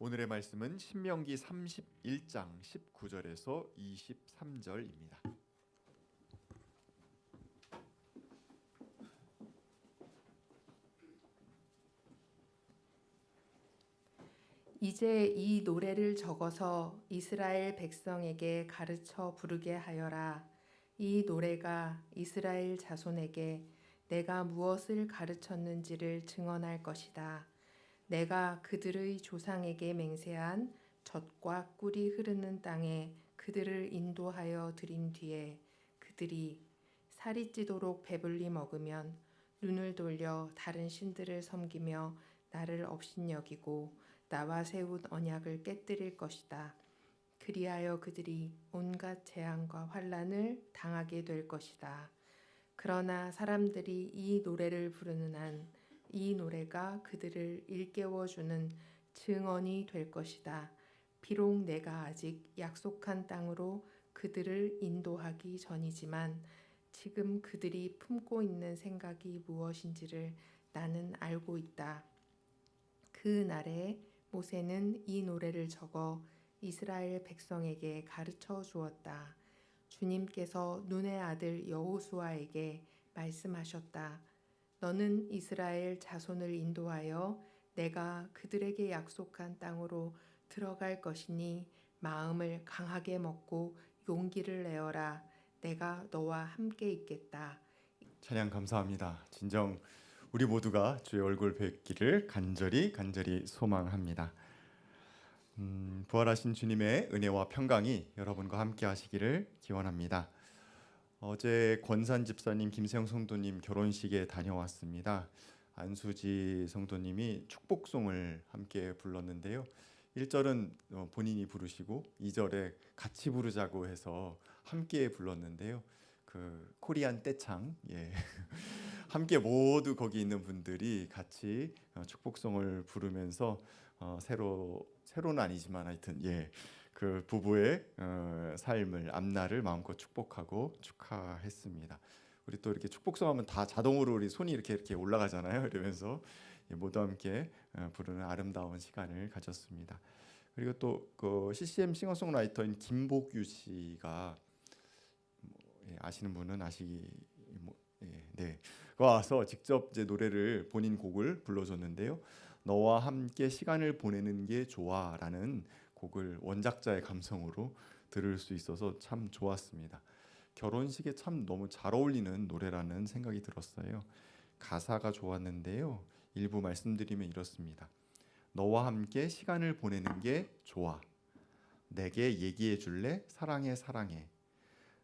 오늘의 말씀은 신명기 31장 19절에서 23절입니다. 이제 이 노래를 적어서 이스라엘 백성에게 가르쳐 부르게 하여라. 이 노래가 이스라엘 자손에게 내가 무엇을 가르쳤는지를 증언할 것이다. 내가 그들의 조상에게 맹세한 젖과 꿀이 흐르는 땅에 그들을 인도하여 들인 뒤에 그들이 살이 찌도록 배불리 먹으면 눈을 돌려 다른 신들을 섬기며 나를 업신여기고 나와 세운 언약을 깨뜨릴 것이다. 그리하여 그들이 온갖 재앙과 환난을 당하게 될 것이다. 그러나 사람들이 이 노래를 부르는 한 이 노래가 그들을 일깨워주는 증언이 될 것이다. 비록 내가 아직 약속한 땅으로 그들을 인도하기 전이지만 지금 그들이 품고 있는 생각이 무엇인지를 나는 알고 있다. 그 날에 모세는 이 노래를 적어 이스라엘 백성에게 가르쳐 주었다. 주님께서 눈의 아들 여호수아에게 말씀하셨다. 너는 이스라엘 자손을 인도하여 내가 그들에게 약속한 땅으로 들어갈 것이니 마음을 강하게 먹고 용기를 내어라. 내가 너와 함께 있겠다. 찬양 감사합니다. 진정 우리 모두가 주의 얼굴 뵙기를 간절히 소망합니다. 부활하신 주님의 은혜와 평강이 여러분과 함께 하시기를 기원합니다. 어제 권산 집사님, 김세영 성도님 결혼식에 다녀왔습니다. 안수지 성도님이 축복송을 함께 불렀는데요. 1절은 본인이 부르시고 2절에 같이 부르자고 해서 함께 불렀는데요. 그 코리안 떼창, 함께 모두 거기 있는 분들이 같이 축복송을 부르면서 새로는 아니지만 하여튼 그 부부의 삶을 앞날을 마음껏 축복하고 축하했습니다. 우리 또 이렇게 축복송하면 다 자동으로 우리 손이 이렇게 올라가잖아요. 이러면서 모두 함께 부르는 아름다운 시간을 가졌습니다. 그리고 또 그 CCM 싱어송라이터인 김복유 씨가 아시는 분은 와서 직접 이제 노래를 본인 곡을 불러줬는데요. 너와 함께 시간을 보내는 게 좋아라는 곡을 원작자의 감성으로 들을 수 있어서 참 좋았습니다. 결혼식에 참 너무 잘 어울리는 노래라는 생각이 들었어요. 가사가 좋았는데요. 일부 말씀드리면 이렇습니다. 너와 함께 시간을 보내는 게 좋아. 내게 얘기해 줄래? 사랑해 사랑해.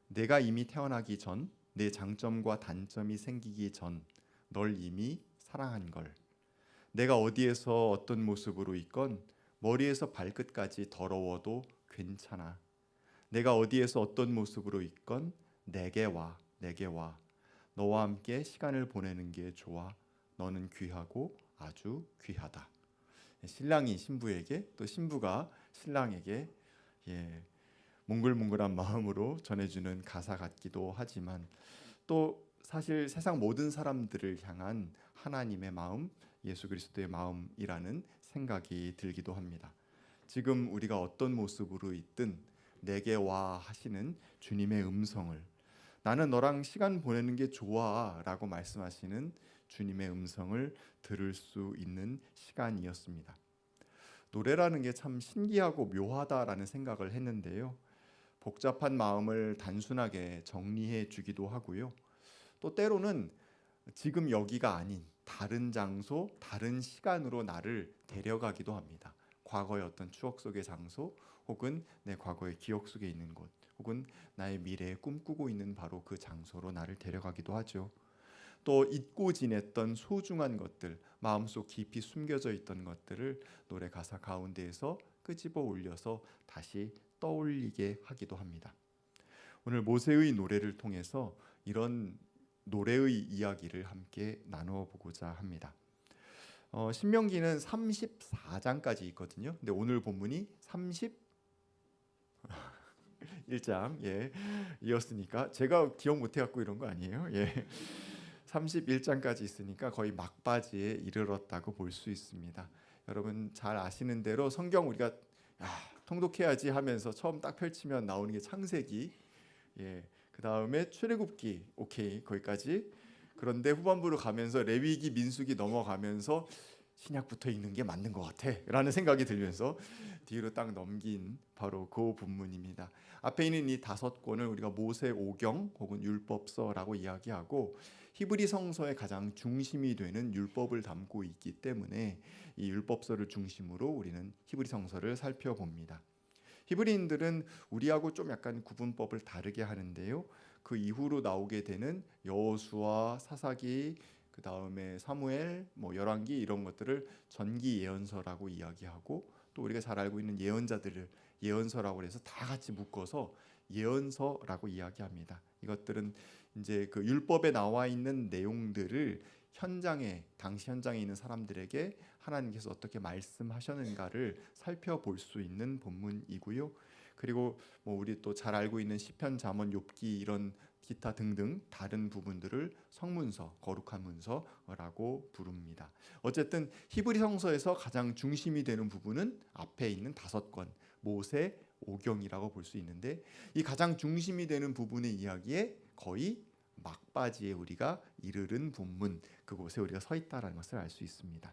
내가 이미 태어나기 전, 내 장점과 단점이 생기기 전 널 이미 사랑한 걸. 내가 어디에서 어떤 모습으로 있건 머리에서 발끝까지 더러워도 괜찮아. 내가 어디에서 어떤 모습으로 있건 내게 와. 너와 함께 시간을 보내는 게 좋아. 너는 귀하고 아주 귀하다. 신랑이 신부에게, 또 신부가 신랑에게 몽글몽글한 마음으로 전해주는 가사 같기도 하지만, 또 사실 세상 모든 사람들을 향한 하나님의 마음, 예수 그리스도의 마음이라는 생각이 들기도 합니다. 지금 우리가 어떤 모습으로 있든 내게 와 하시는 주님의 음성을, 나는 너랑 시간 보내는 게 좋아 라고 말씀하시는 주님의 음성을 들을 수 있는 시간이었습니다. 노래라는 게 참 신기하고 묘하다라는 생각을 했는데요. 복잡한 마음을 단순하게 정리해 주기도 하고요. 또 때로는 지금 여기가 아닌 다른 장소, 다른 시간으로 나를 데려가기도 합니다. 과거의 어떤 추억 속의 장소, 혹은 내 과거의 기억 속에 있는 곳, 혹은 나의 미래에 꿈꾸고 있는 바로 그 장소로 나를 데려가기도 하죠. 또 잊고 지냈던 소중한 것들, 마음속 깊이 숨겨져 있던 것들을 노래 가사 가운데에서 끄집어 올려서 다시 떠올리게 하기도 합니다. 오늘 모세의 노래를 통해서 이런 노래의 이야기를 함께 나누어 보고자 합니다. 신명기는 34장까지 있거든요. 근데 오늘 본문이 31장 이었으니까 제가 기억 못 해갖고 이런 거 아니에요. 31장까지 있으니까 거의 막바지에 이르렀다고 볼 수 있습니다. 여러분 잘 아시는 대로 성경 우리가 통독해야지 하면서 처음 딱 펼치면 나오는 게 창세기, 그 다음에 출애굽기, 오케이 거기까지. 그런데 후반부로 가면서 레위기, 민수기 넘어가면서 신약부터 읽는 게 맞는 것 같아라는 생각이 들면서 뒤로 딱 넘긴 바로 그 본문입니다. 앞에 있는 이 5권을 우리가 모세오경 혹은 율법서라고 이야기하고 히브리 성서의 가장 중심이 되는 율법을 담고 있기 때문에 이 율법서를 중심으로 우리는 히브리 성서를 살펴봅니다. 히브리인들은 우리하고 좀 약간 구분법을 다르게 하는데요. 그 이후로 나오게 되는 여호수아, 사사기, 그 다음에 사무엘, 열왕기 이런 것들을 전기 예언서라고 이야기하고, 또 우리가 잘 알고 있는 예언자들을 예언서라고 해서 다 같이 묶어서 예언서라고 이야기합니다. 이것들은 이제 그 율법에 나와 있는 내용들을 당시 현장에 있는 사람들에게 하나님께서 어떻게 말씀하셨는가를 살펴볼 수 있는 본문이고요. 그리고 우리 또 잘 알고 있는 시편, 잠언, 욥기 이런 기타 등등 다른 부분들을 성문서, 거룩한 문서라고 부릅니다. 어쨌든 히브리 성서에서 가장 중심이 되는 부분은 앞에 있는 5권 모세 오경이라고 볼 수 있는데, 이 가장 중심이 되는 부분의 이야기에 거의 막바지에 우리가 이르른 본문, 그곳에 우리가 서 있다라는 것을 알 수 있습니다.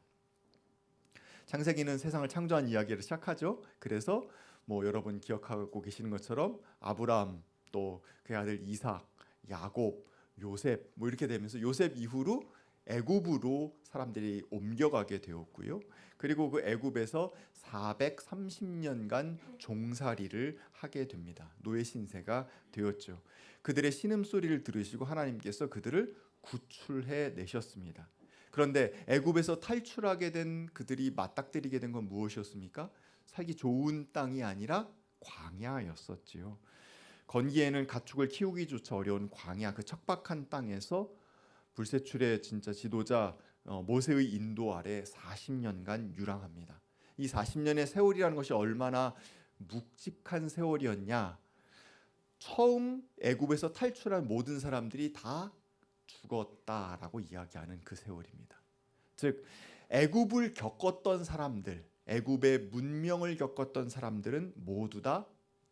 창세기는 세상을 창조한 이야기를 시작하죠. 그래서 여러분 기억하고 계시는 것처럼 아브라함, 또 그의 아들 이삭, 야곱, 요셉 이렇게 되면서 요셉 이후로 애굽으로 사람들이 옮겨가게 되었고요. 그리고 그 애굽에서 430년간 종살이를 하게 됩니다. 노예 신세가 되었죠. 그들의 신음소리를 들으시고 하나님께서 그들을 구출해 내셨습니다. 그런데 애굽에서 탈출하게 된 그들이 맞닥뜨리게 된 건 무엇이었습니까? 살기 좋은 땅이 아니라 광야였었지요. 건기에는 가축을 키우기조차 어려운 광야, 그 척박한 땅에서 불세출의 진짜 지도자 모세의 인도 아래 40년간 유랑합니다. 이 40년의 세월이라는 것이 얼마나 묵직한 세월이었냐. 처음 애굽에서 탈출한 모든 사람들이 다 죽었다라고 이야기하는 그 세월입니다. 즉 애굽을 겪었던 사람들, 애굽의 문명을 겪었던 사람들은 모두 다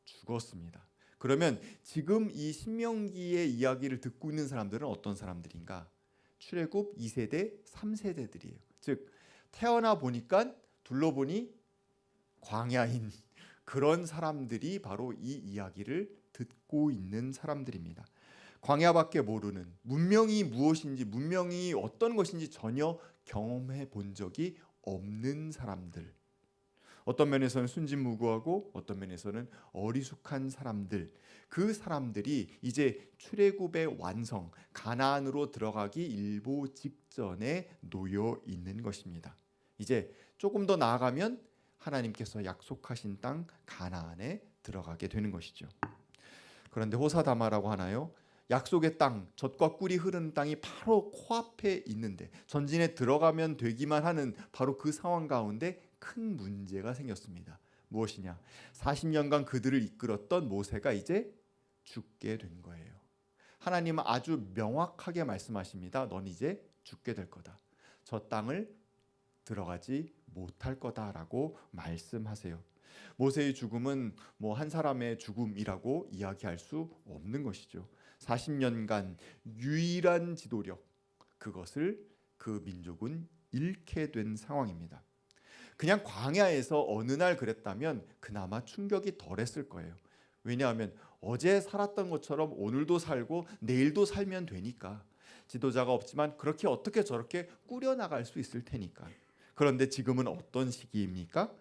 죽었습니다. 그러면 지금 이 신명기의 이야기를 듣고 있는 사람들은 어떤 사람들인가? 출애굽 2세대, 3세대들이에요. 즉 태어나 보니까 둘러보니 광야인 그런 사람들이 바로 이 이야기를 듣고 있는 사람들입니다. 광야밖에 모르는, 문명이 무엇인지, 문명이 어떤 것인지 전혀 경험해 본 적이 없는 사람들. 어떤 면에서는 순진무구하고 어떤 면에서는 어리숙한 사람들, 그 사람들이 이제 출애굽의 완성, 가나안으로 들어가기 일보 직전에 놓여 있는 것입니다. 이제 조금 더 나아가면 하나님께서 약속하신 땅 가나안에 들어가게 되는 것이죠. 그런데 호사다마라고 하나요? 약속의 땅, 젖과 꿀이 흐르는 땅이 바로 코앞에 있는데, 전진에 들어가면 되기만 하는 바로 그 상황 가운데 큰 문제가 생겼습니다. 무엇이냐? 40년간 그들을 이끌었던 모세가 이제 죽게 된 거예요. 하나님은 아주 명확하게 말씀하십니다. 넌 이제 죽게 될 거다. 저 땅을 들어가지 못할 거다라고 말씀하세요. 모세의 죽음은 한 사람의 죽음이라고 이야기할 수 없는 것이죠. 40년간 유일한 지도력, 그것을 그 민족은 잃게 된 상황입니다. 그냥 광야에서 어느 날 그랬다면 그나마 충격이 덜했을 거예요. 왜냐하면 어제 살았던 것처럼 오늘도 살고 내일도 살면 되니까. 지도자가 없지만 그렇게 어떻게 저렇게 꾸려나갈 수 있을 테니까. 그런데 지금은 어떤 시기입니까?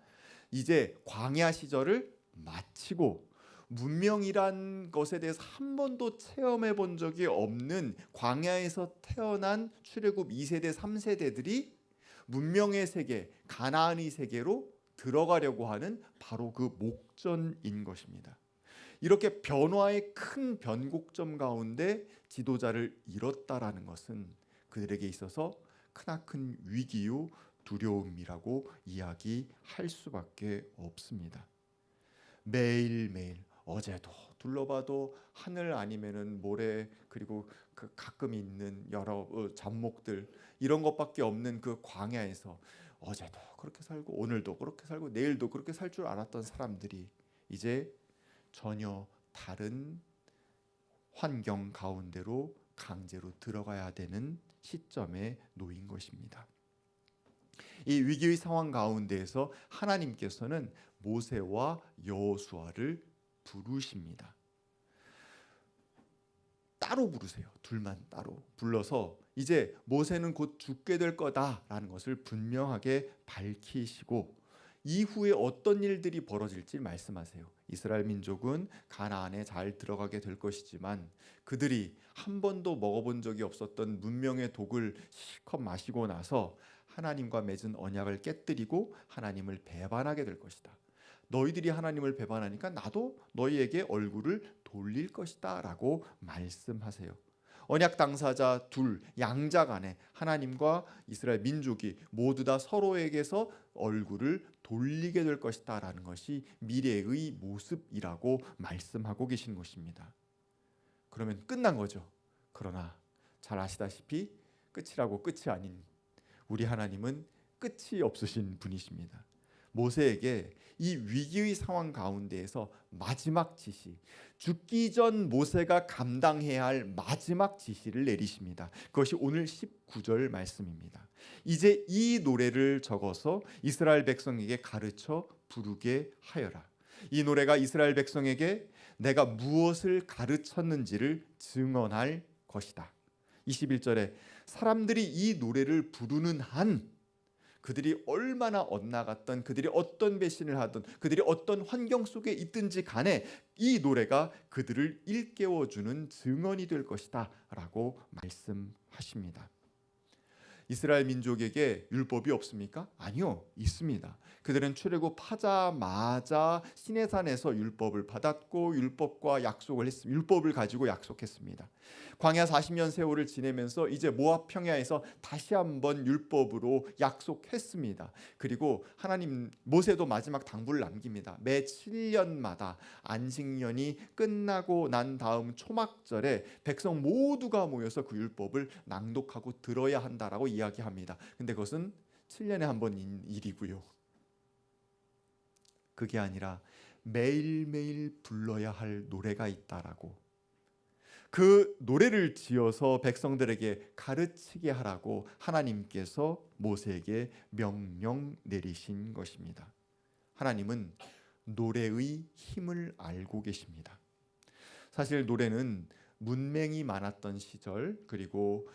이제 광야 시절을 마치고 문명이란 것에 대해서 한 번도 체험해 본 적이 없는 광야에서 태어난 출애굽 2세대, 3세대들이 문명의 세계, 가나안의 세계로 들어가려고 하는 바로 그 목전인 것입니다. 이렇게 변화의 큰 변곡점 가운데 지도자를 잃었다라는 것은 그들에게 있어서 크나큰 위기요 두려움이라고 이야기할 수밖에 없습니다. 매일매일 어제도 둘러봐도 하늘 아니면은 모래, 그리고 그 가끔 있는 여러 잡목들, 이런 것밖에 없는 그 광야에서 어제도 그렇게 살고 오늘도 그렇게 살고 내일도 그렇게 살 줄 알았던 사람들이 이제 전혀 다른 환경 가운데로 강제로 들어가야 되는 시점에 놓인 것입니다. 이 위기의 상황 가운데에서 하나님께서는 모세와 여호수아를 부르십니다. 따로 부르세요. 둘만 따로 불러서 이제 모세는 곧 죽게 될 거다라는 것을 분명하게 밝히시고 이후에 어떤 일들이 벌어질지 말씀하세요. 이스라엘 민족은 가나안에 잘 들어가게 될 것이지만 그들이 한 번도 먹어본 적이 없었던 문명의 독을 실컷 마시고 나서 하나님과 맺은 언약을 깨뜨리고 하나님을 배반하게 될 것이다. 너희들이 하나님을 배반하니까 나도 너희에게 얼굴을 돌릴 것이다 라고 말씀하세요. 언약 당사자 둘 양자 간에 하나님과 이스라엘 민족이 모두 다 서로에게서 얼굴을 돌리게 될 것이다 라는 것이 미래의 모습이라고 말씀하고 계신 것입니다. 그러면 끝난 거죠. 그러나 잘 아시다시피 끝이라고 끝이 아닌 우리 하나님은 끝이 없으신 분이십니다. 모세에게 이 위기의 상황 가운데에서 마지막 지시, 죽기 전 모세가 감당해야 할 마지막 지시를 내리십니다. 그것이 오늘 19절 말씀입니다. 이제 이 노래를 적어서 이스라엘 백성에게 가르쳐 부르게 하여라. 이 노래가 이스라엘 백성에게 내가 무엇을 가르쳤는지를 증언할 것이다. 21절에 사람들이 이 노래를 부르는 한 그들이 얼마나 엇나갔던, 그들이 어떤 배신을 하든, 그들이 어떤 환경 속에 있든지 간에 이 노래가 그들을 일깨워주는 증언이 될 것이다 라고 말씀하십니다. 이스라엘 민족에게 율법이 없습니까? 아니요, 있습니다. 그들은 출애굽하자마자 시내산에서 율법을 받았고 율법과 약속을 했습니다. 율법을 가지고 약속했습니다. 광야 40년 세월을 지내면서 이제 모압 평야에서 다시 한번 율법으로 약속했습니다. 그리고 하나님 모세도 마지막 당부를 남깁니다. 매 7년마다 안식년이 끝나고 난 다음 초막절에 백성 모두가 모여서 그 율법을 낭독하고 들어야 한다라고 이야기합니다. 근데 그것은 7년에 한 번인 일이고요. 그게 아니라 매일매일 불러야 할 노래가 있다라고 그 노래를 지어서 백성들에게 가르치게 하라고 하나님께서 모세에게 명령 내리신 것입니다. 하나님은 노래의 힘을 알고 계십니다. 사실 노래는 문맹이 많았던 시절 그리고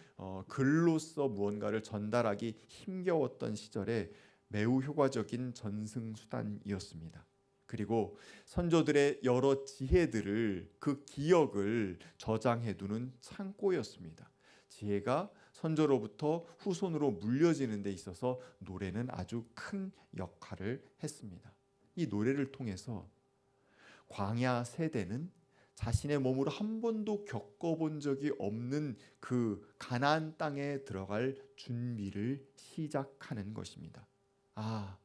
글로써 무언가를 전달하기 힘겨웠던 시절에 매우 효과적인 전승수단이었습니다. 그리고 선조들의 여러 지혜들을 그 기억을 저장해두는 창고였습니다. 지혜가 선조로부터 후손으로 물려지는 데 있어서 노래는 아주 큰 역할을 했습니다. 이 노래를 통해서 광야 세대는 자신의 몸으로 한 번도 겪어본 적이 없는 그 가나안 땅에 들어갈 준비를 시작하는 것입니다. 아,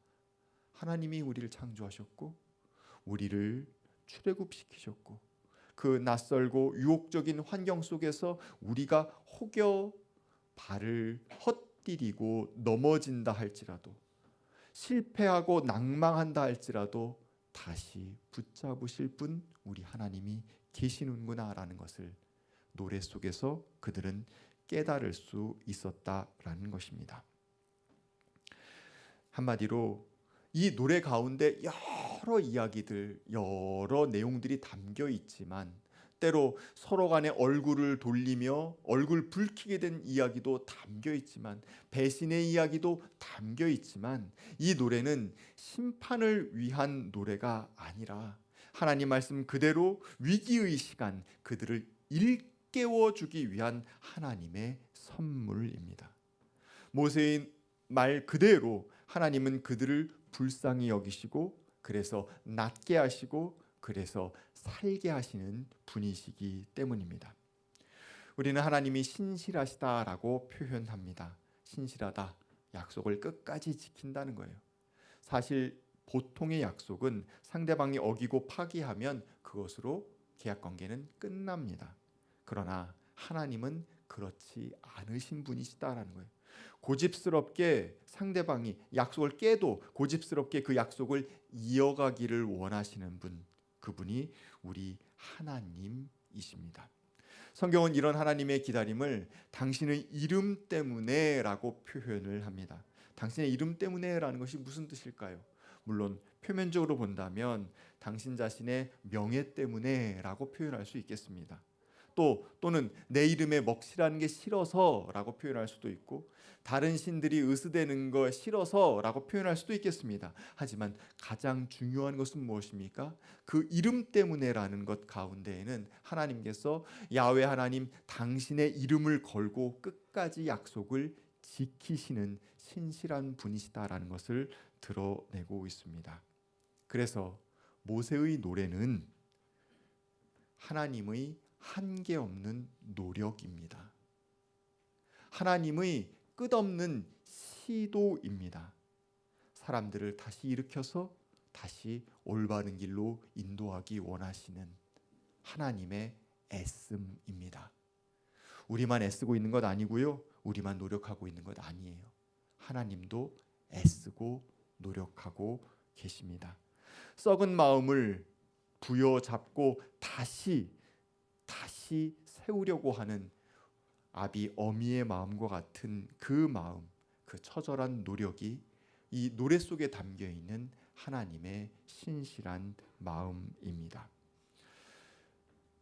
하나님이 우리를 창조하셨고 우리를 출애굽시키셨고 그 낯설고 유혹적인 환경 속에서 우리가 혹여 발을 헛디디고 넘어진다 할지라도 실패하고 낭망한다 할지라도 다시 붙잡으실 분 우리 하나님이 계시는구나라는 것을 노래 속에서 그들은 깨달을 수 있었다라는 것입니다. 한마디로 이 노래 가운데 여러 이야기들, 여러 내용들이 담겨 있지만 때로 서로 간에 얼굴을 돌리며 얼굴 붉히게 된 이야기도 담겨 있지만 배신의 이야기도 담겨 있지만 이 노래는 심판을 위한 노래가 아니라 하나님 말씀 그대로 위기의 시간 그들을 일깨워주기 위한 하나님의 선물입니다. 모세의 말 그대로 하나님은 그들을 불쌍히 여기시고 그래서 낫게 하시고 그래서 살게 하시는 분이시기 때문입니다. 우리는 하나님이 신실하시다라고 표현합니다. 신실하다, 약속을 끝까지 지킨다는 거예요. 사실 보통의 약속은 상대방이 어기고 파기하면 그것으로 계약관계는 끝납니다. 그러나 하나님은 그렇지 않으신 분이시다라는 거예요. 고집스럽게 상대방이 약속을 깨도 고집스럽게 그 약속을 이어가기를 원하시는 분, 그분이 우리 하나님이십니다. 성경은 이런 하나님의 기다림을 당신의 이름 때문에라고 표현을 합니다. 당신의 이름 때문에라는 것이 무슨 뜻일까요? 물론 표면적으로 본다면 당신 자신의 명예 때문에라고 표현할 수 있겠습니다. 또는 내 이름에 먹칠하는 게 싫어서라고 표현할 수도 있고, 다른 신들이 의스대는 거 싫어서라고 표현할 수도 있겠습니다. 하지만 가장 중요한 것은 무엇입니까? 그 이름 때문에라는 것 가운데에는 하나님께서 야훼 하나님 당신의 이름을 걸고 끝까지 약속을 지키시는 신실한 분이시다라는 것을 드러내고 있습니다. 그래서 모세의 노래는 하나님의 한계 없는 노력입니다. 하나님의 끝없는 시도입니다. 사람들을 다시 일으켜서 다시 올바른 길로 인도하기 원하시는 하나님의 애씀입니다. 우리만 애쓰고 있는 것 아니고요. 우리만 노력하고 있는 것 아니에요. 하나님도 애쓰고 노력하고 계십니다. 썩은 마음을 부여잡고 다시 세우려고 하는 아비 어미의 마음과 같은 그 마음, 그 처절한 노력이 이 노래 속에 담겨 있는 하나님의 신실한 마음입니다.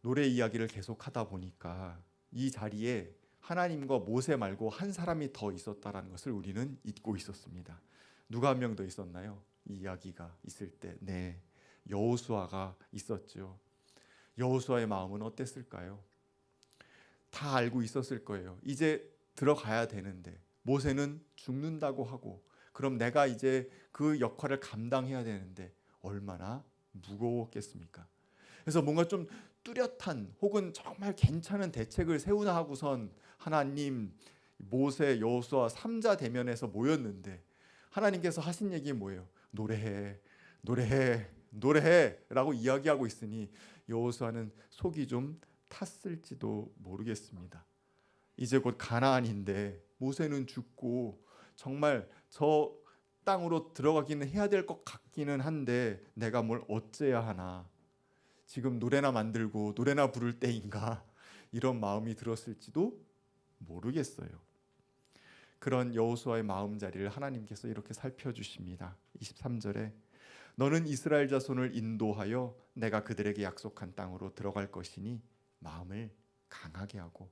노래 이야기를 계속하다 보니까 이 자리에 하나님과 모세 말고 한 사람이 더 있었다라는 것을 우리는 잊고 있었습니다. 누가 한 명 더 있었나요? 이 이야기가 있을 때, 네, 여호수아가 있었죠. 여호수아의 마음은 어땠을까요? 다 알고 있었을 거예요. 이제 들어가야 되는데 모세는 죽는다고 하고, 그럼 내가 이제 그 역할을 감당해야 되는데 얼마나 무거웠겠습니까? 그래서 뭔가 좀 뚜렷한 혹은 정말 괜찮은 대책을 세우나 하고선 하나님, 모세, 여호수아 3자 대면에서 모였는데 하나님께서 하신 얘기 뭐예요? 노래해 라고 이야기하고 있으니 여호수아는 속이 좀 탔을지도 모르겠습니다. 이제 곧 가나안인데 모세는 죽고 정말 저 땅으로 들어가기는 해야 될 것 같기는 한데 내가 뭘 어째야 하나, 지금 노래나 만들고 노래나 부를 때인가, 이런 마음이 들었을지도 모르겠어요. 그런 여호수아의 마음자리를 하나님께서 이렇게 살펴주십니다. 23절에 너는 이스라엘 자손을 인도하여 내가 그들에게 약속한 땅으로 들어갈 것이니 마음을 강하게 하고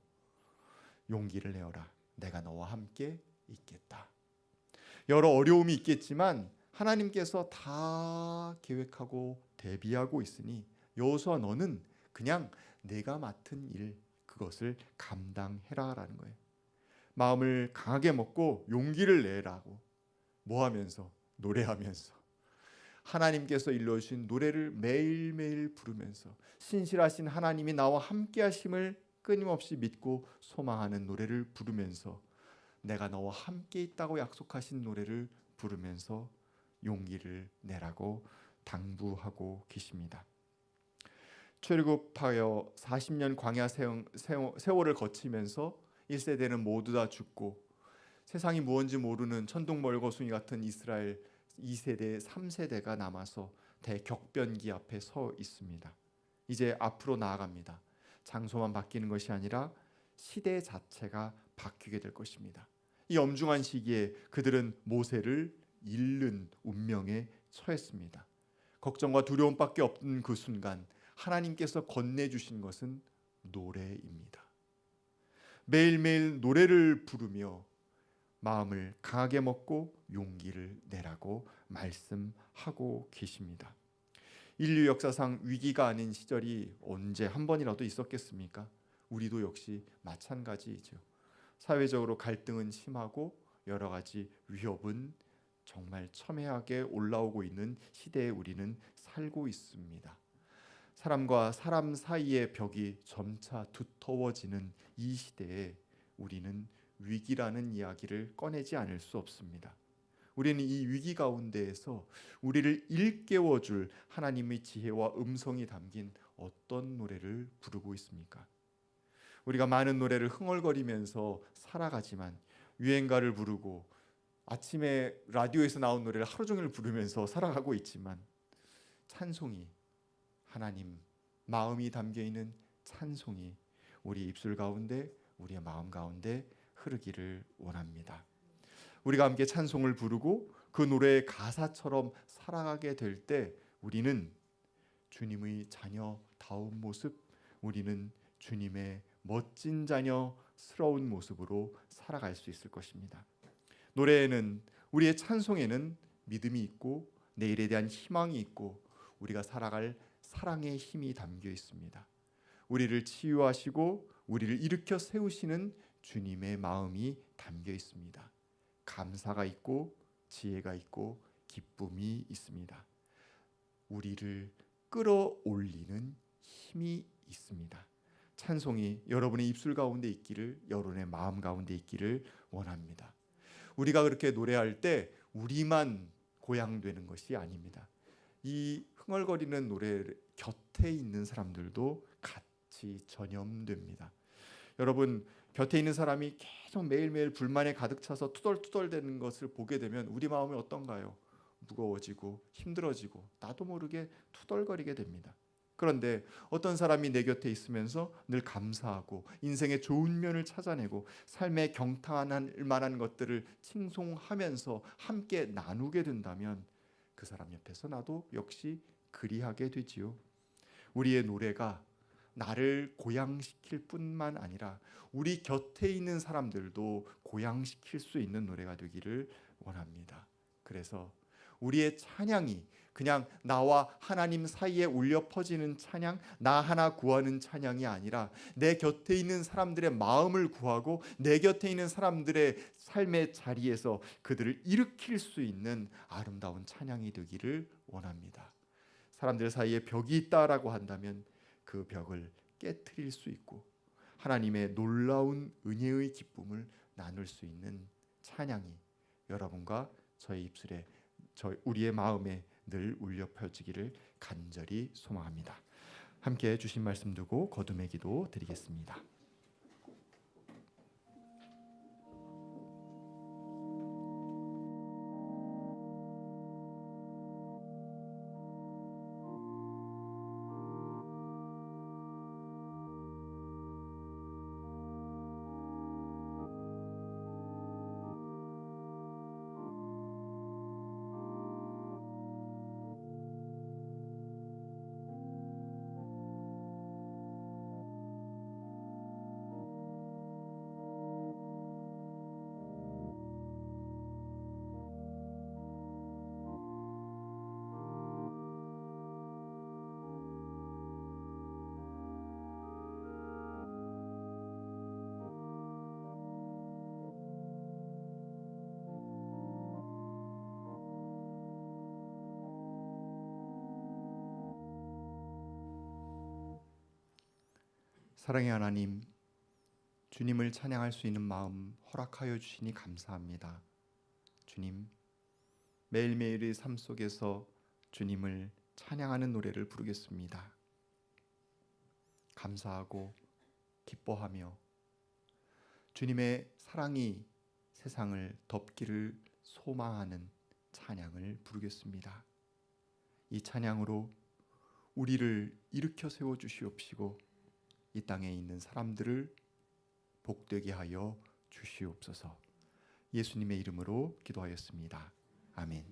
용기를 내어라. 내가 너와 함께 있겠다. 여러 어려움이 있겠지만 하나님께서 다 계획하고 대비하고 있으니 여호수아 너는 그냥 내가 맡은 일, 그것을 감당해라라는 거예요. 마음을 강하게 먹고 용기를 내라고. 뭐 하면서? 노래하면서. 하나님께서 일러주신 노래를 매일매일 부르면서 신실하신 하나님이 나와 함께 하심을 끊임없이 믿고 소망하는 노래를 부르면서, 내가 너와 함께 있다고 약속하신 노래를 부르면서 용기를 내라고 당부하고 계십니다. 출애굽하여 40년 광야 세월을 거치면서 1세대는 모두 다 죽고 세상이 무언지 모르는 천둥벌거숭이 같은 이스라엘 2세대, 3세대가 남아서 대격변기 앞에 서 있습니다. 이제 앞으로 나아갑니다. 장소만 바뀌는 것이 아니라 시대 자체가 바뀌게 될 것입니다. 이 엄중한 시기에 그들은 모세를 잃는 운명에 처했습니다. 걱정과 두려움밖에 없는 그 순간 하나님께서 건네주신 것은 노래입니다. 매일매일 노래를 부르며 마음을 강하게 먹고 용기를 내라고 말씀하고 계십니다. 인류 역사상 위기가 아닌 시절이 언제 한 번이라도 있었겠습니까? 우리도 역시 마찬가지이죠. 사회적으로 갈등은 심하고 여러 가지 위협은 정말 첨예하게 올라오고 있는 시대에 우리는 살고 있습니다. 사람과 사람 사이의 벽이 점차 두터워지는 이 시대에 우리는 위기라는 이야기를 꺼내지 않을 수 없습니다. 우리는 이 위기 가운데에서 우리를 일깨워줄 하나님의 지혜와 음성이 담긴 어떤 노래를 부르고 있습니까? 우리가 많은 노래를 흥얼거리면서 살아가지만 유행가를 부르고 아침에 라디오에서 나온 노래를 하루 종일 부르면서 살아가고 있지만 찬송이, 하나님 마음이 담겨있는 찬송이 우리 입술 가운데, 우리의 마음 가운데 흐르기를 원합니다. 우리가 함께 찬송을 부르고 그 노래의 가사처럼 살아가게 될 때 우리는 주님의 자녀다운 모습, 우리는 주님의 멋진 자녀스러운 모습으로 살아갈 수 있을 것입니다. 노래에는, 우리의 찬송에는 믿음이 있고 내일에 대한 희망이 있고 우리가 살아갈 사랑의 힘이 담겨 있습니다. 우리를 치유하시고 우리를 일으켜 세우시는 주님의 마음이 담겨 있습니다. 감사가 있고 지혜가 있고 기쁨이 있습니다. 우리를 끌어올리는 힘이 있습니다. 찬송이 여러분의 입술 가운데 있기를, 여러분의 마음 가운데 있기를 원합니다. 우리가 그렇게 노래할 때 우리만 고향되는 것이 아닙니다. 이 흥얼거리는 노래 곁에 있는 사람들도 같이 전염됩니다. 여러분, 곁에 있는 사람이 계속 매일매일 불만에 가득 차서 투덜투덜대는 것을 보게 되면 우리 마음이 어떤가요? 무거워지고 힘들어지고 나도 모르게 투덜거리게 됩니다. 그런데 어떤 사람이 내 곁에 있으면서 늘 감사하고 인생의 좋은 면을 찾아내고 삶의 경탄할 만한 것들을 칭송하면서 함께 나누게 된다면 그 사람 옆에서 나도 역시 그리하게 되지요. 우리의 노래가 나를 고양시킬 뿐만 아니라 우리 곁에 있는 사람들도 고양시킬 수 있는 노래가 되기를 원합니다. 그래서 우리의 찬양이 그냥 나와 하나님 사이에 울려 퍼지는 찬양, 나 하나 구하는 찬양이 아니라 내 곁에 있는 사람들의 마음을 구하고 내 곁에 있는 사람들의 삶의 자리에서 그들을 일으킬 수 있는 아름다운 찬양이 되기를 원합니다. 사람들 사이에 벽이 있다라고 한다면 그 벽을 깨트릴 수 있고 하나님의 놀라운 은혜의 기쁨을 나눌 수 있는 찬양이 여러분과 저의 입술에, 우리의 마음에 늘 울려 퍼지기를 간절히 소망합니다. 함께 주신 말씀 두고 거듭의 기도 드리겠습니다. 사랑의 하나님, 주님을 찬양할 수 있는 마음 허락하여 주시니 감사합니다. 주님, 매일매일의 삶 속에서 주님을 찬양하는 노래를 부르겠습니다. 감사하고 기뻐하며 주님의 사랑이 세상을 덮기를 소망하는 찬양을 부르겠습니다. 이 찬양으로 우리를 일으켜 세워 주시옵시고 이 땅에 있는 사람들을 복되게 하여 주시옵소서. 예수님의 이름으로 기도하였습니다. 아멘.